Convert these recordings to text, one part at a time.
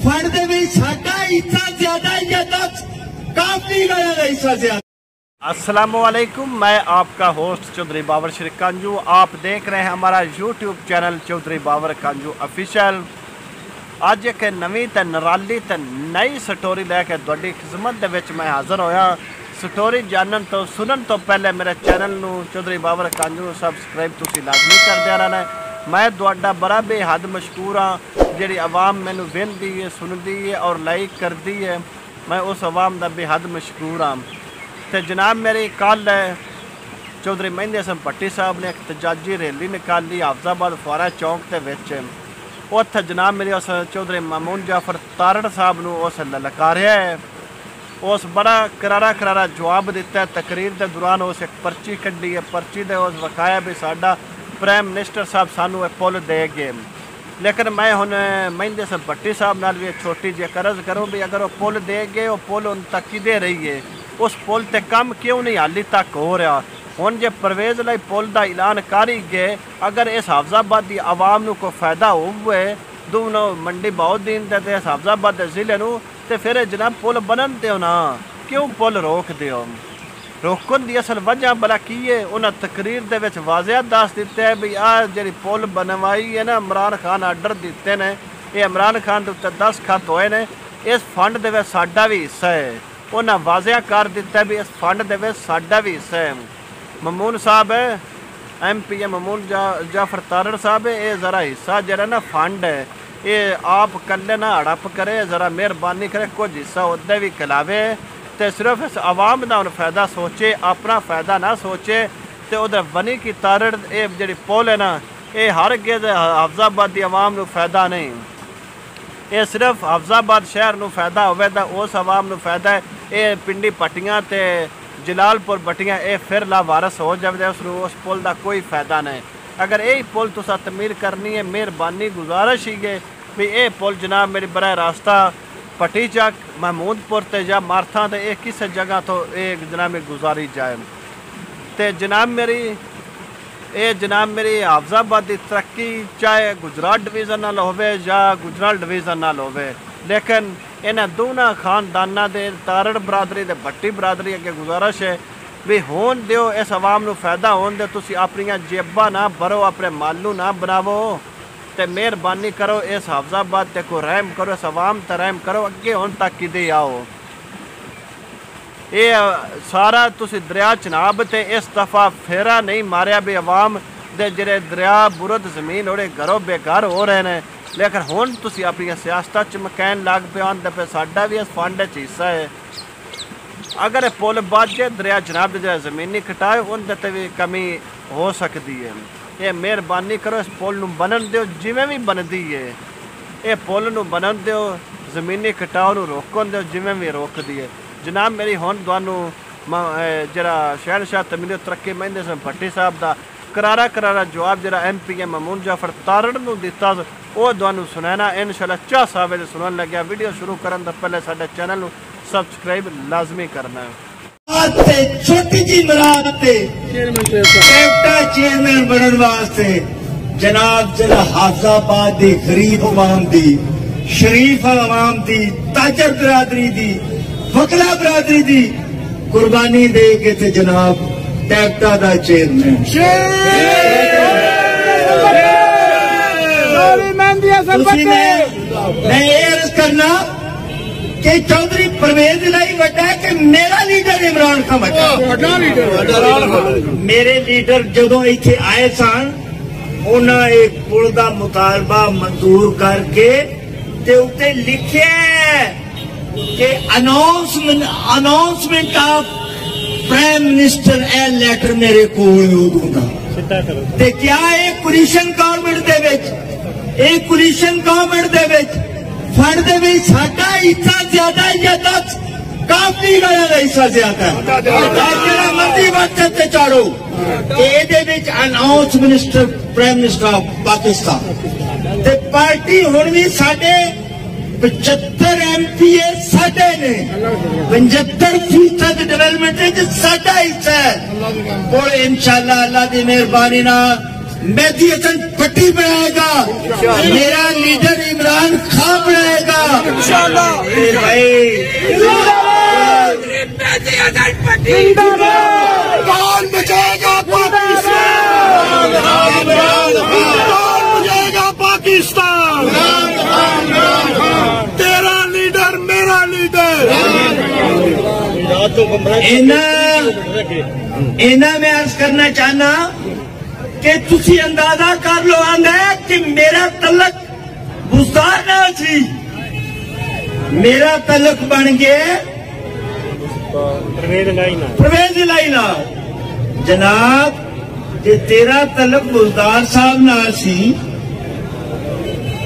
Fund दे भी साडा हिस्सा ज्यादा या दस काफी वाला का हिस्सा ज्यादा। अस्सलामुअलैकुम, मैं आपका होस्ट चौधरी बाबर शरीफ कांजू। आप देख रहे हैं हमारा YouTube channel Chaudhary Babar कांजू official. अज एक नवी ते नराली ते नई स्टोरी लैके तुहाडी खिदमत दे विच मैं हाज़र होया। स्टोरी जानन तो सुनन तो पहले मेरे चैनल नू चौधरी बाबर कांजू सबसक्राइब तुसीं लाजमी कर दिया रहना। मैं तुहाडा बड़ा बेहद मशकूर हाँ जिहड़ी आवाम मैनू वेंदी है, सुनदी है और लाइक करदी है। मैं उस आवाम दा बेहद मशकूर हाँ। तो जनाब मेरी कल चौधरी मेहंदी हसन भट्टी साहब ने एक तजाजी रैली निकाली हाफजाबाद फुआरा चौंक के विच। उत्थे जनाब मेरी उस चौधरी मामून जाफर तारड़ साहब नू उस ललकारिया है। उस बड़ा करारा करारा जवाब दिता है। तकरीर के दौरान उस एक पर्ची कड्डी है, पर्ची दे उस वकाया भी साडा प्राइम मिनिस्टर साहब सानू पुल दे गए। लेकिन मैं हुण मेहंदी हसन भट्टी साहब नाल भी छोटी जी करज करूँ भी अगर वो पुल दे गए, वो पुल उन तक किदे रही है, उस पुल ते काम क्यों नहीं हाली तक हो रहा। हुण जे परवेज़ लाई पुल का ऐलान कर ही गए, अगर इस हाफजाबाद की आवाम नू कोई फायदा होवे दोनों मंडी बहाउद्दीन ते इस हाफजाबाद के जिले नू, ते फिर जनाब पुल बनन दिओ ना, क्यों पुल रोक दिओ। रोकन की असल वजह भला की है, उन्हें तकरीर दे विच वाज़िया दस दिता है भी आ जी पुल बनवाई है ना, इमरान खान आर्डर दिते ने, ये इमरान खान के उत्ते 10 खत होए ने, इस फंड दे विच साडा भी हिस्सा है। उन्हें वाज़िया कर दिता भी इस फंड दे विच साडा भी हिस्सा है। मामून साहब MP है, मामून जाफर तारड़ साहब है, ये ज़रा हिस्सा जरा ना फंड है, ये आप कल्ले ना हड़प करे, ज़रा मेहरबानी करे कुछ हिस्सा उदे भी खिलावे, तो सिर्फ इस आवाम का फायदा सोचे, अपना फायदा ना सोचे। तो उधर बनी की तारड़ ये जी पुल है ना, ये हर गेज हाफजाबाद की आवाम को फायदा नहीं, ये सिर्फ हाफजाबाद शहर को फायदा होवे तो उस आवाम को फायदा है। ये पिंडी पट्टियां ते जलालपुर बट्टियां ये फिर लावारस हो जाए, उस पुल का कोई फायदा नहीं। अगर यही पुल तुसा तमीर करनी है, मेहरबानी गुजारिश ही है भी ये पुल जनाब मेरी बराह रास्ता पट्टी चक महमूदपुर ते या मारथा ते एक किस जगह तो एक जनाब में गुजारी जाए। तो जनाब मेरी हाफजाबाद की तरक्की चाहे गुजरात डिवीज़न नाल होवे या गुजरात डिवीज़न नाल होवे, लेकिन इन्हां दोनों खानदाना दे तारड़ बरादरी ते भट्टी बरादरी अगे गुजारिश है भी होन दिओ, इस आवाम नू फायदा होन दे, तुसी अपनियां जेबां ना भरो, अपने मालू ना बनावो, ते मेहरबानी करो इस हाफजाबाद ते को रहम करो, इस आवाम ते रहम करो, अगे हुण तक किदे आओ। ये सारा तुसी दरिया चनाब ते इस दफ़ा फेरा नहीं मारिया भी आवाम दे जिहड़े दरिया बुरद जमीन ओड़े घरों बेघर हो रहे हैं। लेकिन हुण तुसी अपनी सियासत चमकैन लग पे आंदे पे साडा भी इस फंड च हिस्सा है। अगर पुल बच जाए दरिया जनाब जो जमीनी कटाए उनके ते भी कमी हो सकती है। ये मेहरबानी करो इस पुल नू बनन दिओ, जिवें भी बनदी है ये पुल नू बनन दिओ, जमीनी कटाव नू रोकन दिओ जिवें भी रोकदी है। जनाब मेरी हुण तुहानू जरा शहनशाह तमीर तरक्की मेहंदी हसन भट्टी साहब का करारा करारा जवाब जरा MP है मामून जाफर तारड़ नू दिता वो तुहानू सुनाना इंशाअल्लाह। चाह साहब सुनन लग्या। वीडियो शुरू करन तो पहले साडे चैनल नू सबसक्राइब लाजमी करना है। छोटी जी मुराद चेयरमैन बनने वास्ते जनाब जरा हाफजाबाद की गरीब अवाम की, शरीफ अवाम की, ताजर बरादरी की, वकला बरादरी की कुर्बानी दे के ते जनाब टैक्टा का चेयरमैन मैं ये अर्ज करना कि चौधरी परवेज लाई वड्डा है कि मेरा लीडर इमरान खान वड्डा। मेरे लीडर जदों इत्थे आए सन उन्हें एक पुल का मुतालबा मंजूर करके ते उत्ते लिखे कि announcement of prime minister a letter मेरे कोल उदों दा। ते क्या एक कोलिशन गवर्नमेंट दे विच, एक कोलिशन गवर्नमेंट दे विच फंड दे विच साडा हिस्सा ज्यादा या दस काफी वाला का हिस्सा ज्यादा है, जिहड़ा मर्जी वक्त ते चाड़ो। ਇਹਦੇ ਵਿੱਚ announce minister prime minister of Pakistan ਤੇ ਪਾਰਟੀ ਹੁਣ ਵੀ ਸਾਡੇ 75 MPA ਸਾਡੇ ਨੇ 75% ਡਿਵੈਲਪਮੈਂਟ ਵਿੱਚ ਸਾਡਾ ਹਿੱਸਾ ਹੈ। और इंशाअल्लाह अल्लाह की मेहरबानी ना मेहदी हसन पट्टी बनाएगा, मेरा लीडर इमरान खान बनाएगा इंशाअल्लाह। भाई मेहदी हसन पट्टी कौन बचाएगा पाकिस्तान, कौन बचाएगा पाकिस्तान, तेरा लीडर मेरा लीडर। इन्हें मैं अर्ज करना चाहना कि तुसी अंदाजा कर लो आंदा कि मेरा तलक बुज़दार ना सी, मेरा तलक बन गया परवेज लाइना। जनाब जे तेरा तलक बुज़दार साहब ना सी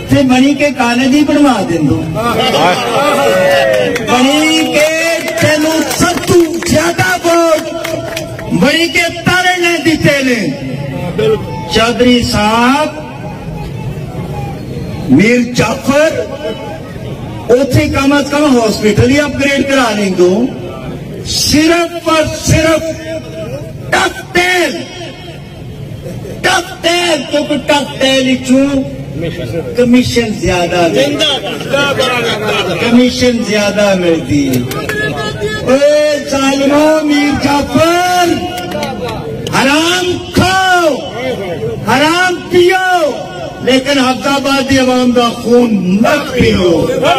ते बनी के कॉलेज ही बनवा देंदो, बनी के तेनू सब तू ज्यादा वोट बनी के तारे ने दिते ने। चौधरी साहब मीर जाफर उथे कम अज कम हॉस्पिटल ही अपग्रेड करा लेंदो, सिर्फ और सिर्फ टफ तेल क्योंकि टफ तेल कमीशन ज्यादा मिलती है। सालिमो मीर जाफर हराम खाओ हराम पियो, लेकिन हफ्ताबाद की अवाम का खून मत पियो। और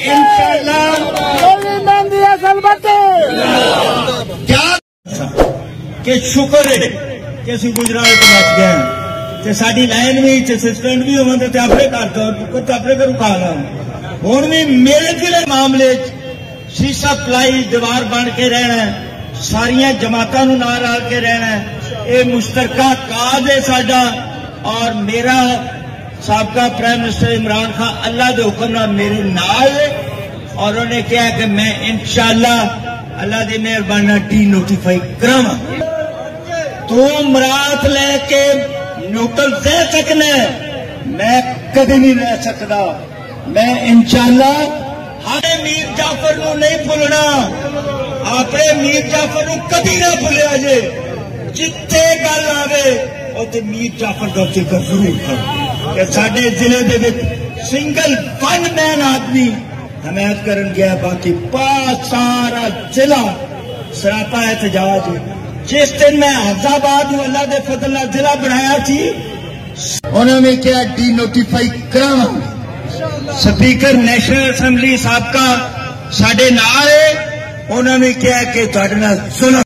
इंशाअल्लाह क्या कि शुक्र है कि असं गुजरात तो बच गए, साड़ी लाइन भी असिस्टेंट भी होंगे तो अपने घर तो अपने घर खा ला। हूं भी मेरे जिले मामले शीशा पलाई दीवार बन के रहना है, सारिया जमातों नाल रल के रहना है, ये मुश्तरका काज है साडा। और मेरा साबका प्राइम मिनिस्टर इमरान खान अल्लाह के हुक्म नाल मेरे नाल है, और उन्हें कहा कि मैं इंशाअल्लाह अल्लाह की मेहरबानी डी नोटिफाई करावां। तू मरात लैके न्यूट्रल दे सकना, मैं कभी नहीं रह सकता। मैं इंशाअल्लाह हरे मीर जाफर नूं नहीं भुलना, अपने मीर जाफर नूं कभी ना भुलिया जे। जिथे गल आवे उत्थे मीर जाफर का जिक्र जरूर करो। साडे जिले दे विच सिंगल वन मैन आदमी हमायत करन गया, बाकी सारा जिला सरापा एहतजाज। जिस दिन मैं हफ्ताबाद अल्लाह के फजल नाल जिला बनाया थी, उन्होंने क्या डी नोटिफाई करावां। स्पीकर नेशनल असैम्बली साहब का साडे नाल है, उन्होंने क्या कि तुहाडे नाल सुनो